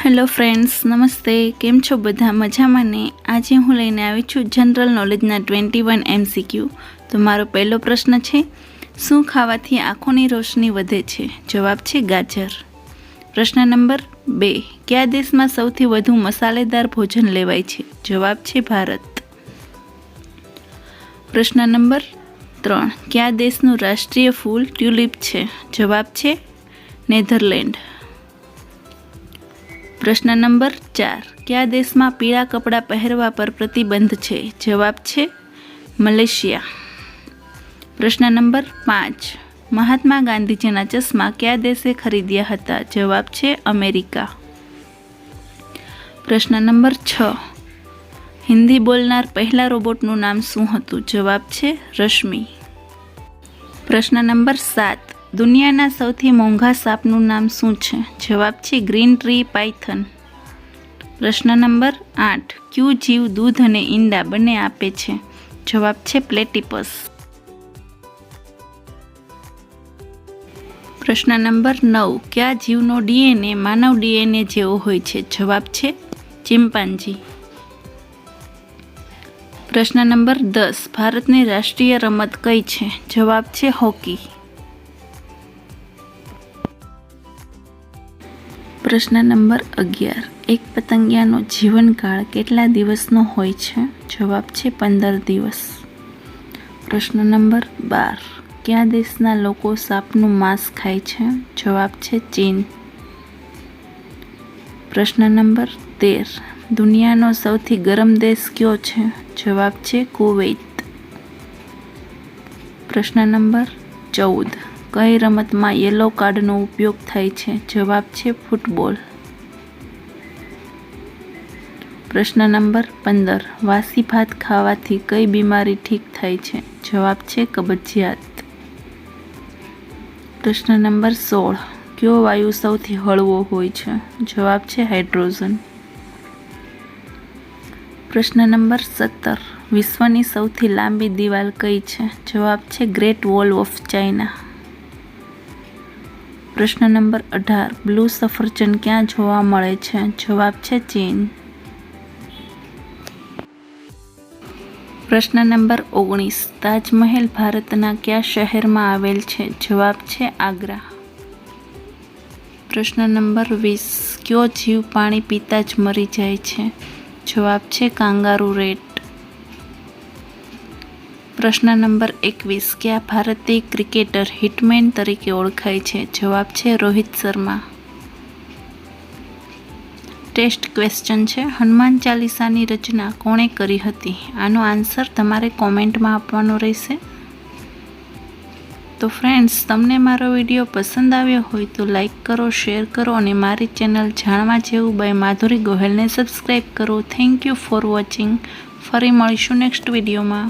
Hello friends, નમસ્તે. કેમ છો બધા? મજામાં ને? આજે હું લઈને આવી છું જનરલ નોલેજના 21 MCQ. તો મારો પહેલો પ્રશ્ન છે, શું ખાવાથી આંખોની રોશની વધે છે? જવાબ છે ગાજર. પ્રશ્ન નંબર 2, કયા દેશમાં સૌથી વધુ મસાલેદાર ભોજન લેવાય છે? જવાબ છે ભારત. પ્રશ્ન નંબર 3, કયા દેશનું રાષ્ટ્રીય ફૂલ ટ્યુલિપ છે? જવાબ છે નેધરલેન્ડ. પ્રશ્ન નંબર 4, કયા દેશમાં પીળા કપડાં પહેરવા પર પ્રતિબંધ છે? જવાબ છે મલેશિયા. પ્રશ્ન નંબર 5, મહાત્મા ગાંધીજીના ચશ્મા કયા દેશે ખરીદ્યા હતા? જવાબ છે અમેરિકા. પ્રશ્ન નંબર 6, હિન્દી બોલનાર પહેલા રોબોટનું નામ શું હતું? જવાબ છે રશ્મિ. પ્રશ્ન નંબર 7, દુનિયાના સૌથી મોંઘા સાપનું નામ શું છે? જવાબ છે ગ્રીન ટ્રી પાયથન. પ્રશ્ન નંબર 8, કયું જીવ દૂધ અને ઈંડા બંને આપે છે? જવાબ છે પ્લેટિપસ. પ્રશ્ન નંબર 9, કયા જીવનો DNA માનવ DNA જેવો હોય છે? જવાબ છે ચિમ્પાન્જી. પ્રશ્ન નંબર 10, ભારતની રાષ્ટ્રીય રમત કઈ છે? જવાબ છે હોકી. પ્રશ્ન નંબર 11, એક પતંગિયાનો જીવનકાળ કેટલા દિવસનો હોય છે? જવાબ છે 15 દિવસ. પ્રશ્ન નંબર 12, કયા દેશના લોકો સાપનું માંસ ખાય છે? જવાબ છે ચીન. પ્રશ્ન નંબર 13, દુનિયાનો સૌથી ગરમ દેશ કયો છે? જવાબ છે કુવૈત. પ્રશ્ન નંબર 14, કઈ રમતમાં યલો કાર્ડનો ઉપયોગ થાય છે? જવાબ છે ફૂટબોલ. પ્રશ્ન નંબર 15, વાસી ભાત ખાવાથી કઈ બીમારી ઠીક થાય છે? જવાબ છે કબજિયાત. પ્રશ્ન નંબર 16, કયો વાયુ સૌથી હળવો હોય છે? જવાબ છે હાઇડ્રોજન. પ્રશ્ન નંબર 17, વિશ્વની સૌથી લાંબી દિવાલ કઈ છે? જવાબ છે ગ્રેટ વોલ ઓફ ચાઇના. પ્રશ્ન નંબર 18, બ્લુ સફરજન ક્યાં જોવા મળે છે? જવાબ છે ચીન. પ્રશ્ન નંબર 19, તાજમહેલ ભારતના કયા શહેરમાં આવેલ છે? જવાબ છે આગ્રા. પ્રશ્ન નંબર 20, કયો જીવ પાણી પીતા જ મરી જાય છે? જવાબ છે કાંગારૂ રેટ. પ્રશ્ન નંબર 21, કયા ભારતીય ક્રિકેટર હિટમેન તરીકે ઓળખાય છે? જવાબ છે રોહિત શર્મા. ટેસ્ટ ક્વેશ્ચન છે, હનુમાન ચાલીસાની રચના કોણે કરી હતી? આનો આન્સર તમારે કોમેન્ટમાં આપવાનો રહેશે. તો ફ્રેન્ડ્સ, તમને મારો વિડીયો પસંદ આવ્યો હોય તો લાઈક કરો, શેર કરો અને મારી ચેનલ જાણવા જેવું બાય માધુરી ગોહેલને સબસ્ક્રાઈબ કરો. Thank you for watching. ફરી મળીશું નેક્સ્ટ વિડીયોમાં.